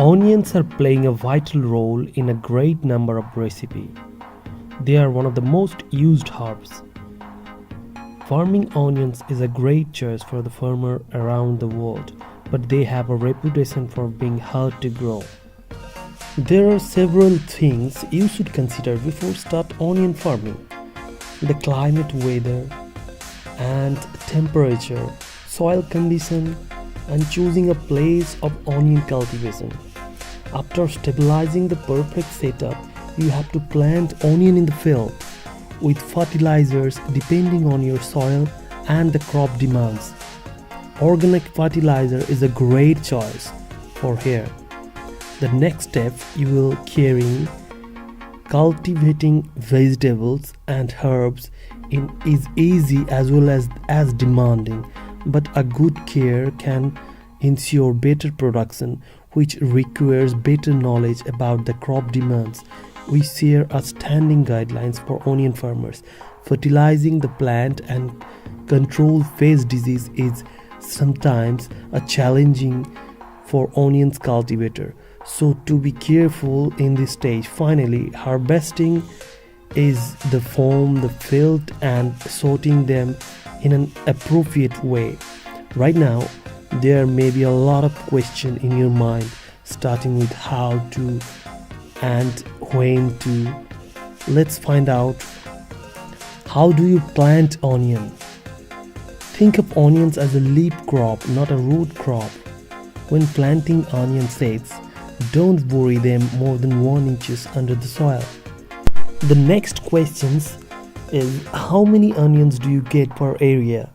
Onions are playing a vital role in a great number of recipes. They are one of the most used herbs. Farming onions is a great choice for the farmer around the world, but they have a reputation for being hard to grow. There are several things you should consider before start onion farming. The climate, weather and temperature, soil condition and choosing a place of onion cultivation. After stabilizing the perfect setup, you have to plant onion in the field with fertilizers depending on your soil and the crop demands. Organic fertilizer is a great choice for here. The next step you will carrying cultivating vegetables and herbs is easy as well as demanding, but a good care can ensure better production, which requires better knowledge about the crop demands. We share a standing guidelines for onion farmers. Fertilizing the plant and control phase disease is sometimes a challenging for onions cultivator. So to be careful in this stage. Finally, harvesting is the form the field and sorting them in an appropriate way. Right now, there may be a lot of question in your mind, starting with how to and when to. Let's find out. How do you plant onion? Think of onions as a leaf crop, not a root crop. When planting onion seeds, don't bury them more than 1 inches under the soil. The next questions is how many onions do you get per area?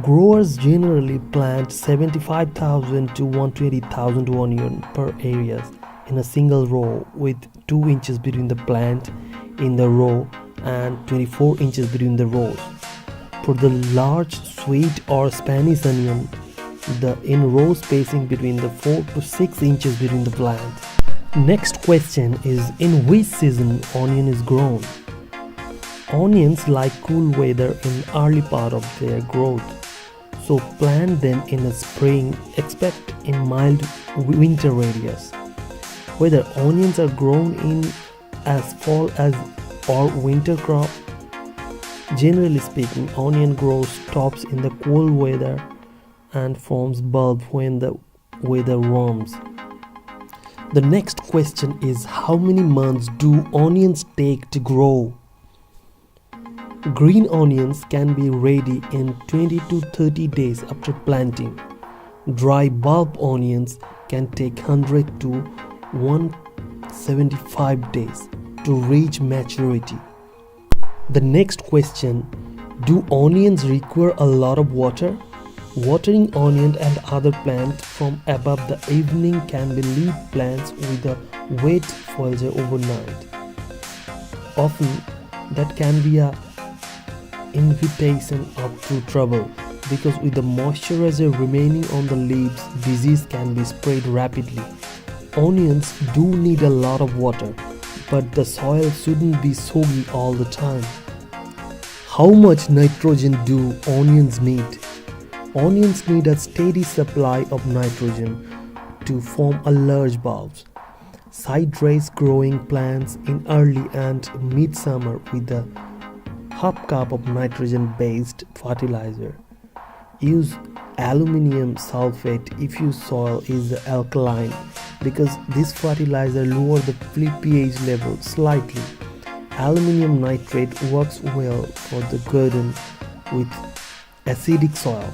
Growers generally plant 75,000 to 120,000 onion per area in a single row with 2 inches between the plant in the row and 24 inches between the rows. For the large sweet or Spanish onion, the in-row spacing between the 4 to 6 inches between the plant. Next question is in which season onion is grown? Onions like cool weather in early part of their growth, so plant them in the spring, except in mild winter areas. Whether onions are grown in as fall as or winter crop, generally speaking, onion grows tops in the cool weather and forms bulb when the weather warms. The next question is how many months do onions take to grow? Green onions can be ready in 20 to 30 days after planting. Dry bulb onions can take 100 to 175 days to reach maturity. The next question, do onions require a lot of water? Watering onion and other plants from above the evening can be lead plants with a wet foliage overnight. Often that can be a invitation up to trouble because with the moisturizer remaining on the leaves, disease can be spread rapidly. Onions do need a lot of water, but the soil shouldn't be soggy all the time. How much nitrogen do onions need? Onions need a steady supply of nitrogen to form a large bulbs. Side raise growing plants in early and midsummer with a half cup of nitrogen-based fertilizer. Use aluminum sulfate if your soil is alkaline because this fertilizer lowers the pH level slightly. Aluminum nitrate works well for the garden with acidic soil.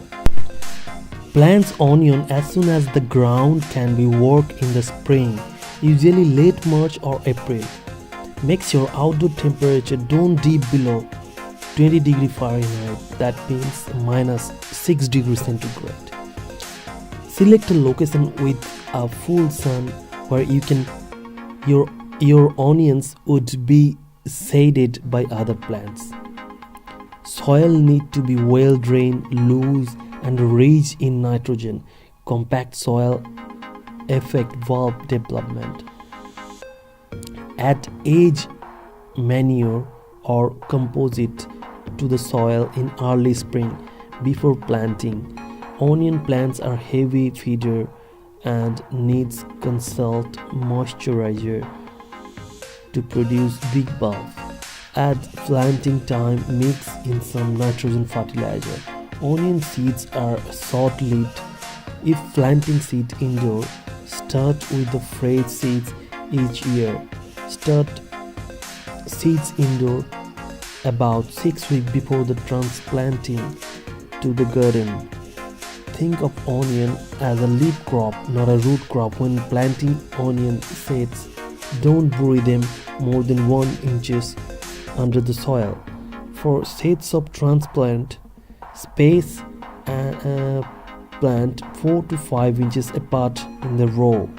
Plants onion as soon as the ground can be worked in the spring, usually late March or April. Make sure outdoor temperature don't dip below 20 degrees Fahrenheit, that means minus 6 degrees centigrade. Select a location with a full sun where your onions would be shaded by other plants. Soil need to be well drained, loose and rich in nitrogen. Compact soil affect bulb development. Add edge manure or composite to the soil in early spring before planting. Onion plants are heavy feeder and needs consult moisturizer to produce big bulb. At planting time, mix in some nitrogen fertilizer. Onion seeds are short-lived. If planting seed indoor, start with the fresh seeds each year. Start seeds indoor about 6 weeks before the transplanting to the garden. Think of onion as a leaf crop, not a root crop. When planting onion seeds, don't bury them more than 1 inches under the soil. For seeds of transplant, space and plant 4 to 5 inches apart in the row.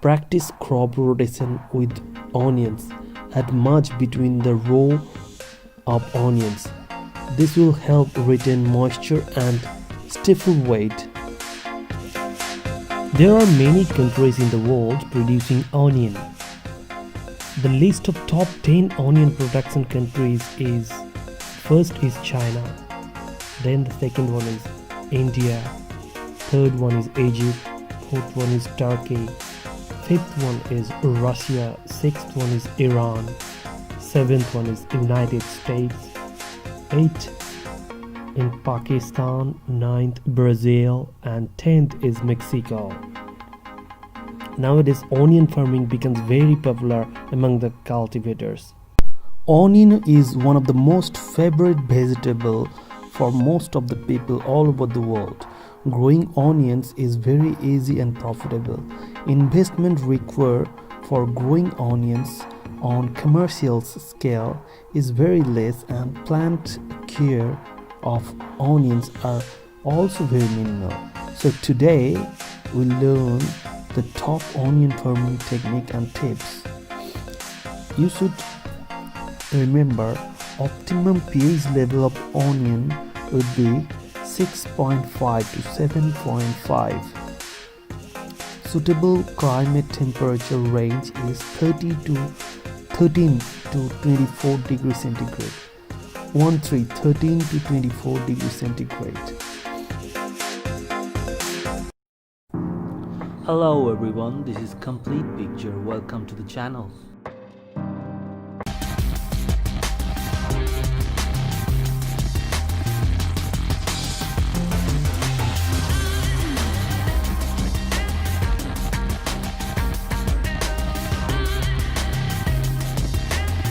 Practice crop rotation with onions. Add mulch between the row of onions. This will help retain moisture and stifle weight. There are many countries in the world producing onion. The list of top 10 onion production countries is: first is China, then the second one is India, third one is Egypt, fourth one is Turkey, fifth one is Russia, sixth one is Iran, seventh one is United States, eighth in Pakistan, ninth Brazil, and 10th is Mexico. Nowadays, onion farming becomes very popular among the cultivators. Onion is one of the most favorite vegetable for most of the people all over the world. Growing onions is very easy and profitable. Investment required for growing onions on commercial scale is very less, and plant care of onions are also very minimal. So today we learn the top onion farming technique and tips. You should remember optimum pH level of onion would be 6.5 to 7.5. Suitable climate temperature range is 13 to 24 degrees centigrade. 13 to 24 degrees centigrade. Hello everyone, this is Complete Picture. Welcome to the channel.